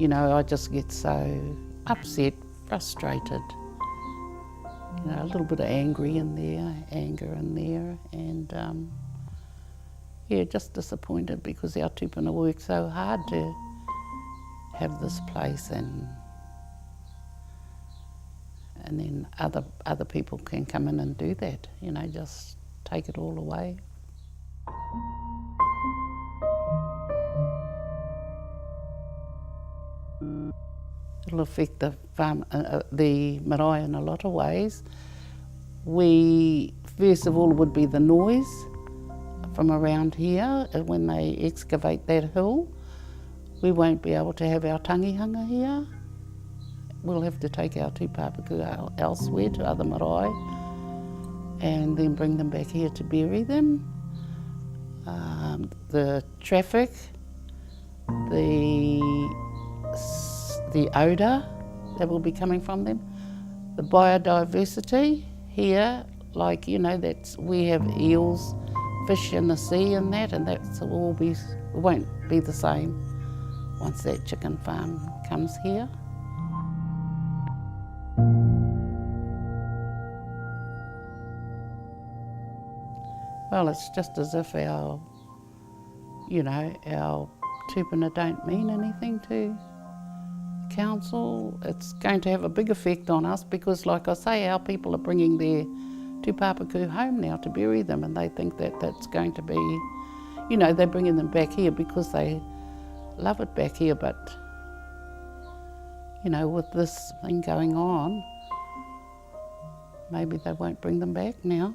You know, I just get so upset, frustrated. You know, a little bit of anger in there, and yeah, just disappointed because our tupuna work so hard to have this place, and then other people can come in and do that, you know, just take it all away. It'll affect the farm, the marae in a lot of ways. We, first of all, would be the noise from around here. When they excavate that hill, we won't be able to have our tangihanga here. We'll have to take our tūpapaku elsewhere to other marae and then bring them back here to bury them. The traffic, the odour that will be coming from them, the biodiversity here, like, you know, we have eels, fish in the sea and that will be, it won't be the same once that chicken farm comes here. Well, it's just as if our tupuna don't mean anything to the council. It's going to have a big effect on us because, like I say, our people are bringing their tūpapaku home now to bury them, and they think that that's going to be, you know, they're bringing them back here because they love it back here, but, you know, with this thing going on, maybe they won't bring them back now.